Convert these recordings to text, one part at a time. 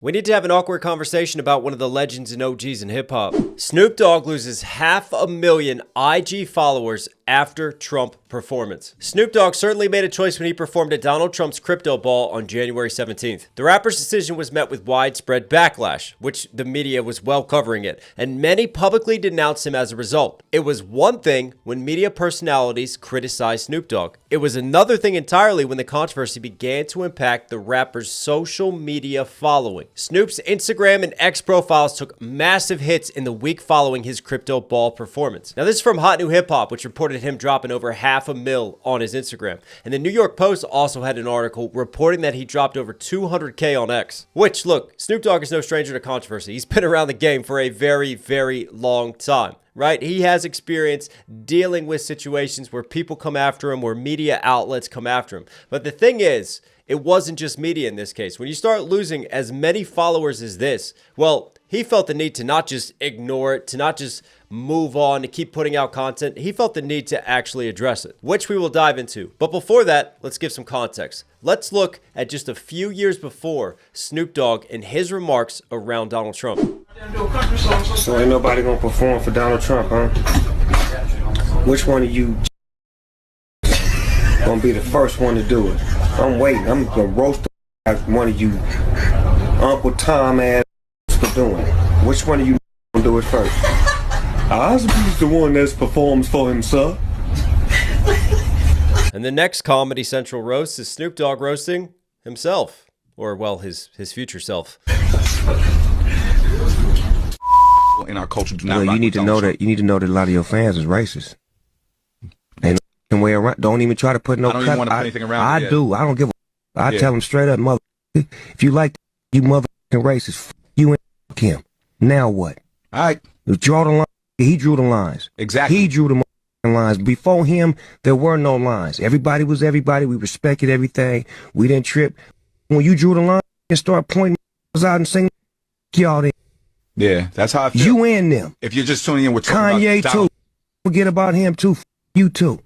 We need to have an awkward conversation about one of the legends and OGs in hip-hop. Snoop Dogg loses 500,000 IG followers after Trump performance. Snoop Dogg certainly made a choice when he performed at Donald Trump's crypto ball on January 17th. The rapper's decision was met with widespread backlash, which the media was well covering it, and many publicly denounced him as a result. It was one thing when media personalities criticized Snoop Dogg. It was another thing entirely when the controversy began to impact the rapper's social media following. Snoop's Instagram and X profiles took massive hits in the week following his crypto ball performance. Now, this is from Hot New Hip Hop, which reported him dropping over 500,000 on his Instagram. And the New York Post also had an article reporting that he dropped over 200K on X. Which, look, Snoop Dogg is no stranger to controversy. He's been around the game for a very, very long time. Right? He has experience dealing with situations where people come after him, where media outlets come after him. But the thing is, it wasn't just media in this case. When you start losing as many followers as this, well, he felt the need to not just ignore it, to not just move on, to keep putting out content. He felt the need to actually address it, which we will dive into. But before that, let's give some context. Let's look at just a few years before Snoop Dogg and his remarks around Donald Trump. So ain't nobody gonna perform for Donald Trump, huh? Which one of you gonna be the first one to do it? I'm waiting. I'm gonna roast one of you Uncle Tom ass for doing it. Which one of you gonna do it first? Osby's the one that performs for himself. And the next Comedy Central roast is Snoop Dogg roasting himself. Or, well, his future self. In our culture, do not. You need to know that. You need to know that a lot of your fans is racist. Ain't no way around. Don't even try to put no. I don't even want to put anything around. I do. I don't give a. I tell them straight up, mother. If you like you motherfucking racist, you and him. Now what? All right. Draw the line. He drew the lines. Exactly. He drew the lines. Before him, there were no lines. Everybody was everybody. We respected everything. We didn't trip. When you drew the line and start pointing out and saying, y'all there. Yeah, that's how I feel. You and them. If you're just tuning in, we're talking Kanye about too. Forget about him too. You too.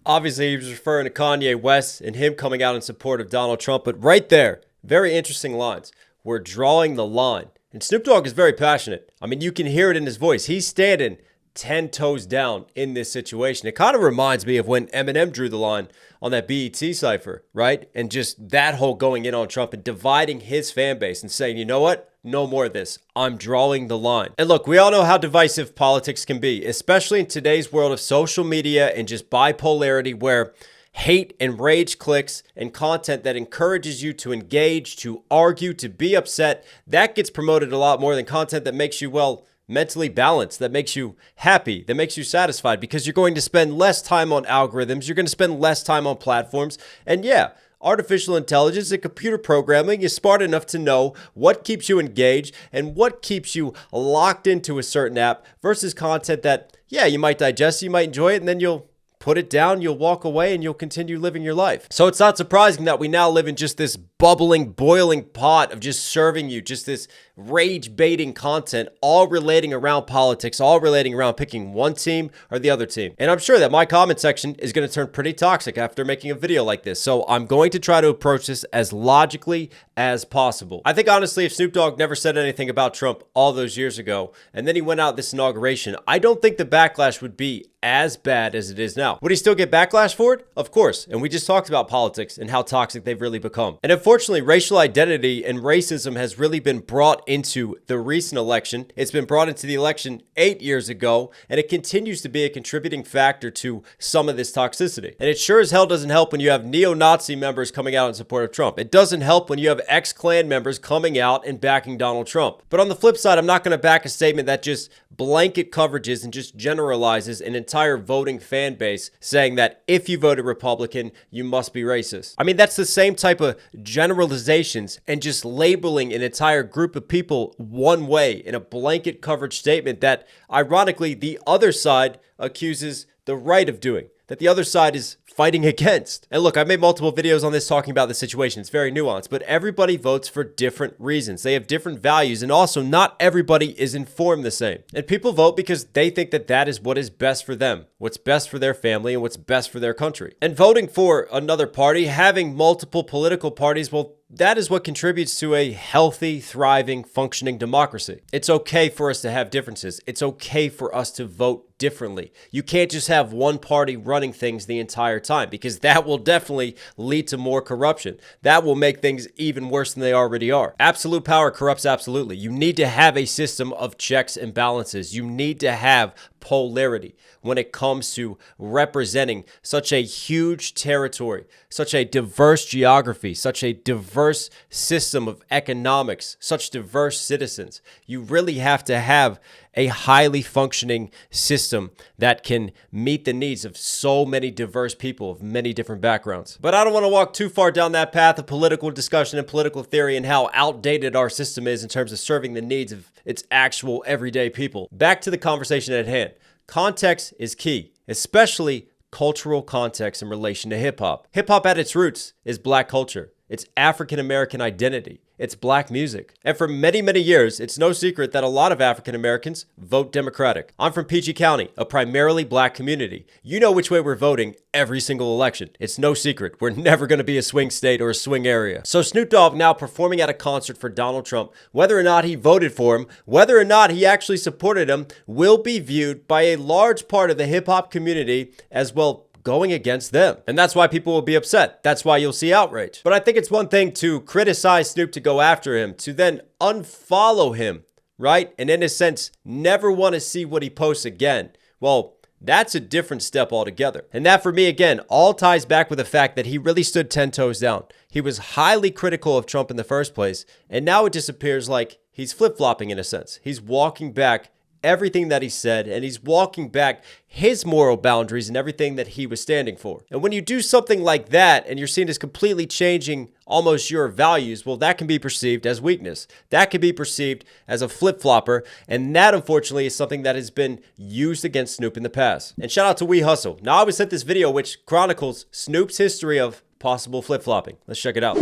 Obviously, he was referring to Kanye West and him coming out in support of Donald Trump. But right there, very interesting lines. We're drawing the line. And Snoop Dogg is very passionate. I mean, you can hear it in his voice. He's standing 10 toes down in this situation. It kind of reminds me of when Eminem drew the line on that BET cypher, right? And just that whole going in on Trump and dividing his fan base and saying, you know what? No more of this. I'm drawing the line. And look, we all know how divisive politics can be, especially in today's world of social media and just bipolarity where hate and rage clicks and content that encourages you to engage, to argue, to be upset, that gets promoted a lot more than content that makes you, well, mentally balanced, that makes you happy, that makes you satisfied, because you're going to spend less time on algorithms, you're going to spend less time on platforms, and yeah, artificial intelligence and computer programming is smart enough to know what keeps you engaged and what keeps you locked into a certain app versus content that, yeah, you might digest, you might enjoy it, and then you'll put it down, you'll walk away, and you'll continue living your life. So it's not surprising that we now live in just this bubbling, boiling pot of just serving you just this rage-baiting content, all relating around politics, all relating around picking one team or the other team. And I'm sure that my comment section is going to turn pretty toxic after making a video like this. So I'm going to try to approach this as logically as possible. I think honestly, if Snoop Dogg never said anything about Trump all those years ago, and then he went out this inauguration, I don't think the backlash would be as bad as it is now. Would he still get backlash for it? Of course. And we just talked about politics and how toxic they've really become. And unfortunately, racial identity and racism has really been brought into the recent election. It's been brought into the election 8 years ago, and it continues to be a contributing factor to some of this toxicity. And it sure as hell doesn't help when you have neo-Nazi members coming out in support of Trump. It doesn't help when you have ex-Klan members coming out and backing Donald Trump. But on the flip side, I'm not going to back a statement that just blanket coverages and just generalizes an entire voting fan base saying that if you voted Republican, you must be racist. I mean, that's the same type of generalizations and just labeling an entire group of people one way in a blanket coverage statement that, ironically, the other side accuses the right of doing, that the other side is fighting against. And look, I've made multiple videos on this talking about the situation. It's very nuanced, but everybody votes for different reasons. They have different values, and also not everybody is informed the same. And people vote because they think that that is what is best for them, what's best for their family, and what's best for their country. And voting for another party, having multiple political parties, well, that is what contributes to a healthy, thriving, functioning democracy. It's okay for us to have differences. It's okay for us to vote differently. You can't just have one party running things the entire time, because that will definitely lead to more corruption. That will make things even worse than they already are. Absolute power corrupts absolutely. You need to have a system of checks and balances. You need to have polarity when it comes to representing such a huge territory, such a diverse geography, such a diverse system of economics, such diverse citizens. You really have to have a highly functioning system that can meet the needs of so many diverse people of many different backgrounds. But I don't want to walk too far down that path of political discussion and political theory and how outdated our system is in terms of serving the needs of its actual everyday people. Back to the conversation at hand. Context is key, especially cultural context in relation to hip hop. Hip hop at its roots is black culture. It's African American identity. It's black music. And for many, many years, it's no secret that a lot of African Americans vote Democratic. I'm from PG County, a primarily black community. You know which way we're voting every single election. It's no secret. We're never going to be a swing state or a swing area. So Snoop Dogg now performing at a concert for Donald Trump, whether or not he voted for him, whether or not he actually supported him, will be viewed by a large part of the hip hop community as, well, going against them. And that's why people will be upset. That's why you'll see outrage. But I think it's one thing to criticize Snoop, to go after him, to then unfollow him, right? And in a sense, never want to see what he posts again. Well, that's a different step altogether. And that, for me, again, all ties back with the fact that he really stood 10 toes down. He was highly critical of Trump in the first place, and now it just appears like he's flip-flopping in a sense. He's walking back everything that he said, and he's walking back his moral boundaries and everything that he was standing for. And when you do something like that and you're seen as completely changing almost your values, well, that can be perceived as weakness. That can be perceived as a flip-flopper, and that, unfortunately, is something that has been used against Snoop in the past. And shout out to We Hustle. Now, I was sent this video which chronicles Snoop's history of possible flip-flopping. Let's check it out.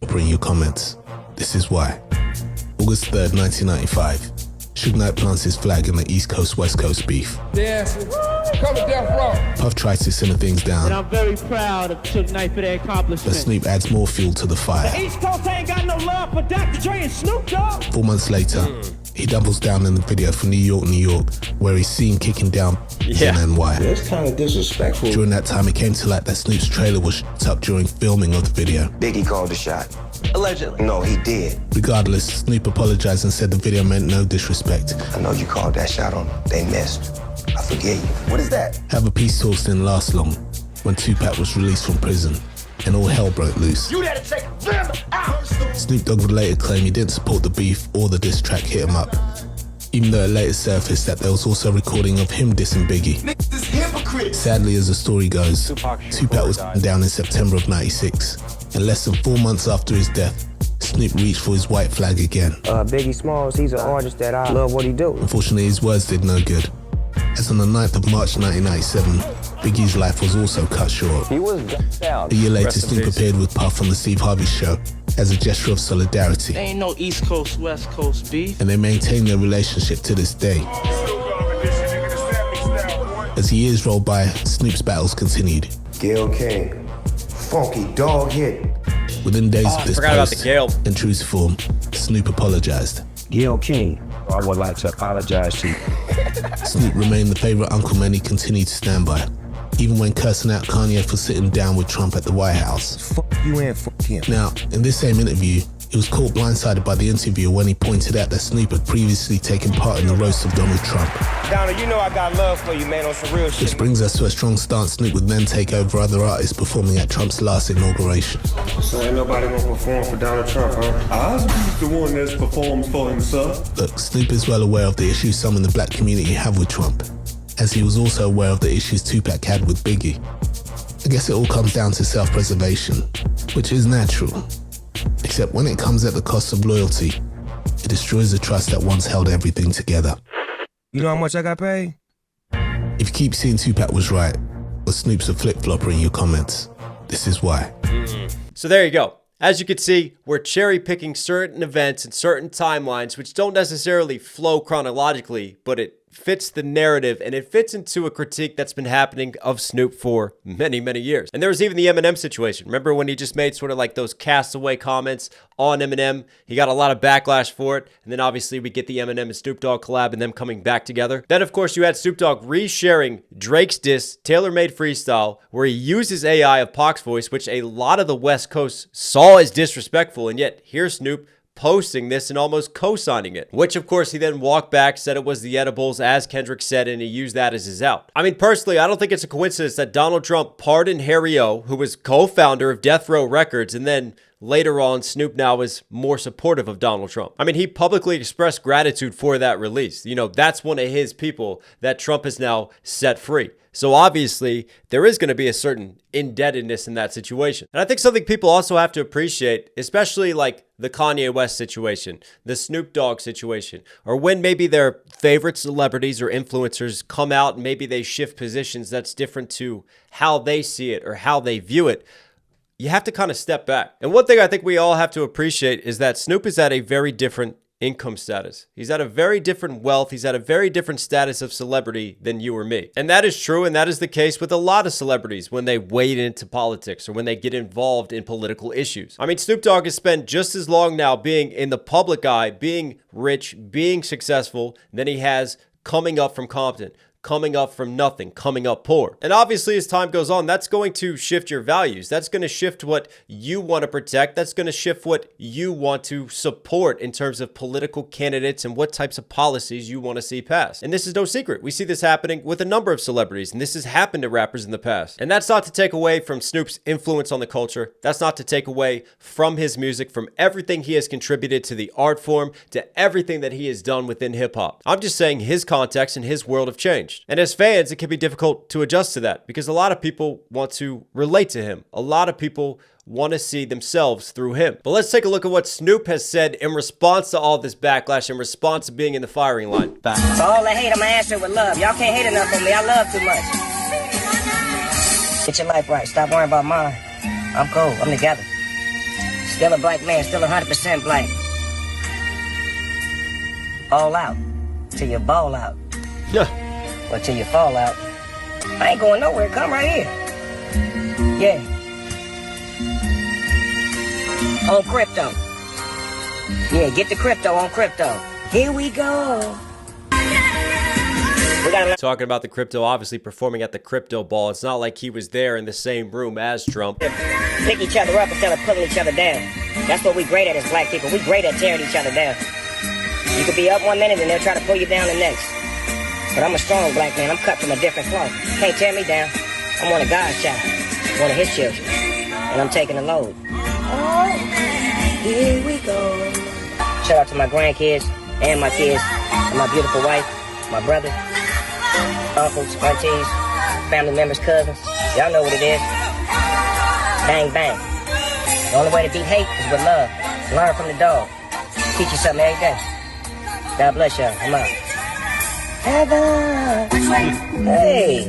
Bring your comments. This is why. August 3rd, 1995. Suge Knight plants his flag in the East Coast West Coast beef. Dancing, coming down from. Puff tries to simmer things down. And I'm very proud of Suge Knight for their accomplishment. But Snoop adds more fuel to the fire. The East Coast ain't got no love for Dr. Dre and Snoop Dogg. 4 months later, he doubles down in the video for New York, where he's seen kicking down in NY. That's kind of disrespectful. During that time, it came to light that Snoop's trailer was shot up during filming of the video. Biggie called the shot. Allegedly. No, he did. Regardless, Snoop apologized and said the video meant no disrespect. I know you called that shot on them. They missed. I forget you. What is that? However, peace talks didn't last long when Tupac was released from prison and all hell broke loose. You had to take them out. Snoop Dogg would later claim he didn't support the beef or the diss track Hit 'Em Up, even though it later surfaced that there was also a recording of him dissing Biggie. This hypocrite. Sadly, as the story goes, Tupac was down in September of '96, and less than 4 months after his death, Snoop reached for his white flag again. Biggie Smalls, he's an artist that I love what he do. Unfortunately, his words did no good, as on the 9th of March 1997, Biggie's life was also cut short. He was out. A year later, Snoop appeared with Puff on the Steve Harvey Show as a gesture of solidarity. There ain't no East Coast, West Coast beef. And they maintain their relationship to this day. As the years rolled by, Snoop's battles continued. Gayle King, funky dog hit. Within days of this forgot about the post, Gayle. in true form, Snoop apologized. Gayle King, I would like to apologize to you. Snoop remained the favorite uncle many continued to stand by, even when cursing out Kanye for sitting down with Trump at the White House. Fuck you and fuck him. Now, in this same interview, he was caught blindsided by the interviewer when he pointed out that Snoop had previously taken part in the roast of Donald Trump. Donald, you know I got love for you, man, on some real shit. Which brings us to a strong stance Snoop would then take over other artists performing at Trump's last inauguration. So ain't nobody gonna perform for Donald Trump, huh? Osby's the one that's performs for himself. Look, Snoop is well aware of the issues some in the black community have with Trump, as he was also aware of the issues Tupac had with Biggie. I guess it all comes down to self-preservation, which is natural. Except when it comes at the cost of loyalty, it destroys the trust that once held everything together. You know how much I got paid? If you keep seeing Tupac was right, or Snoop's a flip-flopper in your comments, this is why. So there you go. As you can see, we're cherry picking certain events and certain timelines which don't necessarily flow chronologically, but it fits the narrative and it fits into a critique that's been happening of Snoop for many, many years. And there was even the Eminem situation. Remember when he just made sort of like those castaway comments on Eminem? He got a lot of backlash for it. And then obviously we get the Eminem and Snoop Dogg collab and them coming back together. Then of course you had Snoop Dogg resharing Drake's diss, Tailor-Made Freestyle, where he uses AI of Pac's voice, which a lot of the West Coast saw as disrespectful. And yet here's Snoop posting this and almost co-signing it, which of course he then walked back, said it was the edibles, as Kendrick said, and he used that as his out. I mean, personally, I don't think it's a coincidence that Donald Trump pardoned Harry O, who was co-founder of Death Row Records, and then later on, Snoop now is more supportive of Donald Trump. I mean, he publicly expressed gratitude for that release. You know, that's one of his people that Trump has now set free. So obviously, there is going to be a certain indebtedness in that situation. And I think something people also have to appreciate, especially like the Kanye West situation, the Snoop Dogg situation, or when maybe their favorite celebrities or influencers come out and maybe they shift positions that's different to how they see it or how they view it. You have to kind of step back. And one thing I think we all have to appreciate is that Snoop is at a very different income status. He's at a very different wealth. He's at a very different status of celebrity than you or me. And that is true. And that is the case with a lot of celebrities when they wade into politics or when they get involved in political issues. I mean, Snoop Dogg has spent just as long now being in the public eye, being rich, being successful, than he has coming up from Compton, coming up from nothing, coming up poor. And obviously as time goes on, that's going to shift your values. That's going to shift what you want to protect. That's going to shift what you want to support in terms of political candidates and what types of policies you want to see passed. And this is no secret. We see this happening with a number of celebrities, and this has happened to rappers in the past. And that's not to take away from Snoop's influence on the culture. That's not to take away from his music, from everything he has contributed to the art form, to everything that he has done within hip hop. I'm just saying his context and his world have changed. And as fans, it can be difficult to adjust to that because a lot of people want to relate to him. A lot of people want to see themselves through him. But let's take a look at what Snoop has said in response to all this backlash, in response to being in the firing line. For all the hate, I'ma answer with love. Y'all can't hate enough on me. I love too much. Get your life right. Stop worrying about mine. I'm cool. I'm together. Still a black man. Still 100% black. All out. Till you ball out. Yeah. Or till you fall out. I ain't going nowhere. Come right here. Yeah. On crypto. Yeah, get the crypto on crypto. Here we go. We gotta Talking about the crypto, obviously performing at the crypto ball. It's not like he was there in the same room as Trump. pick each other up instead of pulling each other down. That's what we great at as black people. We great at tearing each other down. You could be up one minute and they'll try to pull you down the next. But I'm a strong black man. I'm cut from a different cloth. Can't tear me down. I'm one of God's child. One of his children. And I'm taking the load. Oh, here we go. Shout out to my grandkids and my kids and my beautiful wife, my brother, uncles, aunties, family members, cousins. Y'all know what it is. Bang, bang. The only way to beat hate is with love. Learn from the dog. Teach you something every day. God bless y'all. I'm out. Hey.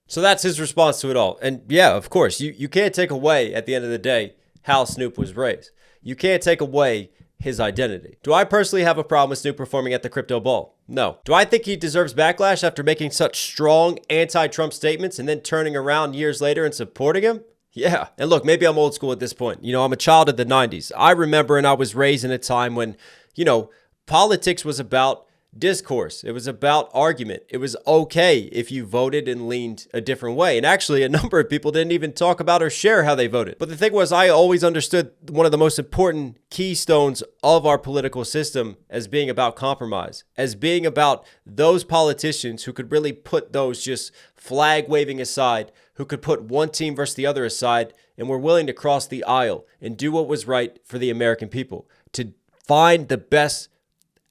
So that's his response to it all. And yeah, of course, you can't take away at the end of the day how Snoop was raised. You can't take away his identity. Do I personally have a problem with Snoop performing at the crypto ball? No. Do I think he deserves backlash after making such strong anti-Trump statements and then turning around years later and supporting him? Yeah. And look, maybe I'm old school at this point. You know, I'm a child of the 90s. I remember and I was raised in a time when, you know, politics was about discourse. It was about argument. It was okay if you voted and leaned a different way. And actually, a number of people didn't even talk about or share how they voted. But the thing was, I always understood one of the most important keystones of our political system as being about compromise, as being about those politicians who could really put those just flag waving aside, who could put one team versus the other aside, and were willing to cross the aisle and do what was right for the American people, to find the best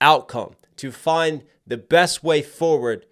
outcome, to find the best way forward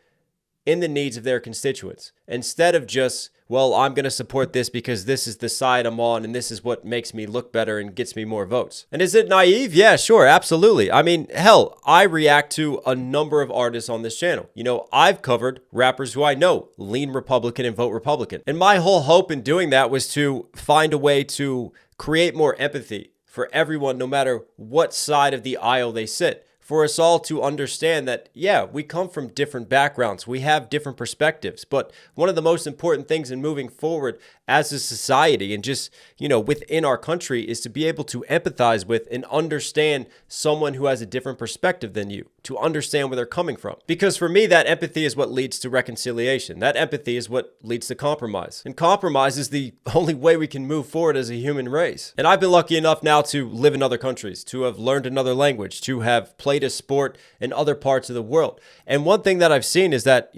in the needs of their constituents, instead of just, well, I'm going to support this because this is the side I'm on and this is what makes me look better and gets me more votes. And is it naive? Yeah, sure, absolutely. I mean, hell, I react to a number of artists on this channel. You know, I've covered rappers who I know lean Republican and vote Republican. And my whole hope in doing that was to find a way to create more empathy for everyone, no matter what side of the aisle they sit. for us all to understand that, yeah, we come from different backgrounds. We have different perspectives. But one of the most important things in moving forward as a society and just, within our country is to be able to empathize with and understand someone who has a different perspective than you, to understand where they're coming from. Because for me, that empathy is what leads to reconciliation. That empathy is what leads to compromise. And compromise is the only way we can move forward as a human race. And I've been lucky enough now to live in other countries, to have learned another language, to have played a sport in other parts of the world. And one thing that I've seen is that,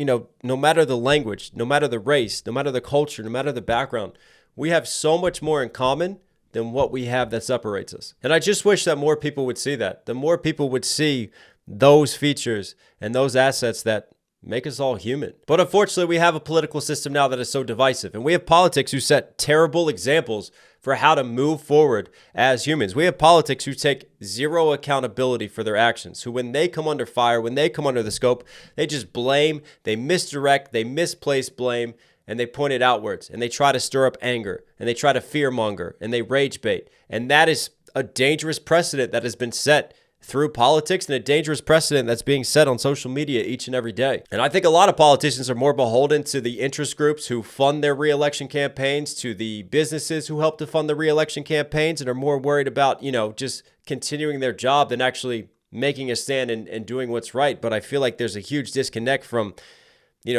no matter the language, no matter the race, no matter the culture, no matter the background, we have so much more in common than what we have that separates us. And I just wish that more people would see that. The more people would see those features and those assets that make us all human. But unfortunately, we have a political system now that is so divisive. And we have politics who set terrible examples for how to move forward as humans. We have politics who take zero accountability for their actions, who when they come under fire, when they come under the scope, they just blame, they misdirect, they misplace blame, and they point it outwards. And they try to stir up anger, and they try to fearmonger, and they rage bait. And that is a dangerous precedent that has been set through politics and a dangerous precedent that's being set on social media each and every day. And I think a lot of politicians are more beholden to the interest groups who fund their re-election campaigns, to the businesses who help to fund the re-election campaigns, and are more worried about, just continuing their job than actually making a stand and doing what's right. But I feel like there's a huge disconnect from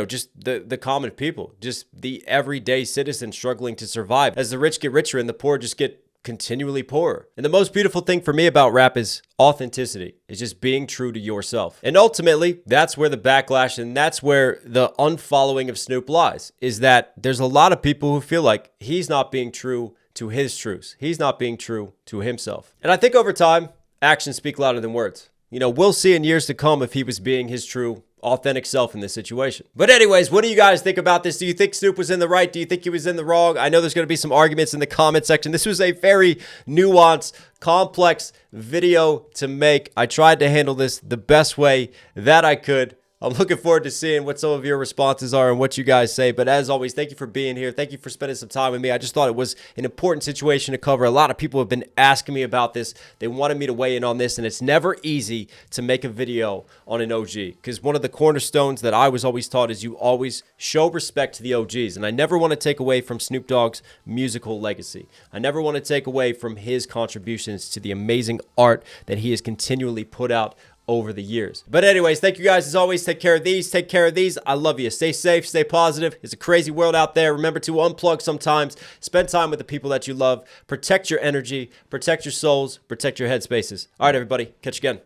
just the common people, just the everyday citizen struggling to survive as the rich get richer and the poor just get continually poorer. And the most beautiful thing for me about rap is authenticity. It's just being true to yourself. And ultimately, that's where the backlash and that's where the unfollowing of Snoop lies, is that there's a lot of people who feel like he's not being true to his truths. He's not being true to himself. And I think over time, actions speak louder than words. We'll see in years to come if he was being his true authentic self in this situation. But anyways, what do you guys think about this? Do you think Snoop was in the right? Do you think he was in the wrong? I know there's going to be some arguments in the comment section. This was a very nuanced, complex video to make. I tried to handle this the best way that I could. I'm looking forward to seeing what some of your responses are and what you guys say. But as always, thank you for being here. Thank you for spending some time with me. I just thought it was an important situation to cover. A lot of people have been asking me about this. They wanted me to weigh in on this, and it's never easy to make a video on an OG, because one of the cornerstones that I was always taught is you always show respect to the OGs. And I never want to take away from Snoop Dogg's musical legacy. I never want to take away from his contributions to the amazing art that he has continually put out over the years. But anyways, thank you guys as always. Take care of these. Take care of these. I love you. Stay safe. Stay positive. It's a crazy world out there. Remember to unplug sometimes. Spend time with the people that you love. Protect your energy. Protect your souls. Protect your headspaces. All right, everybody. Catch you again.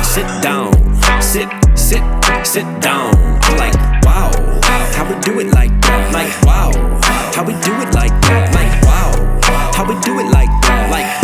Sit down. Sit down. I'm like, wow. How we do it like that? Like, wow. How we do it like that? Like, wow. How we do it like that? Like,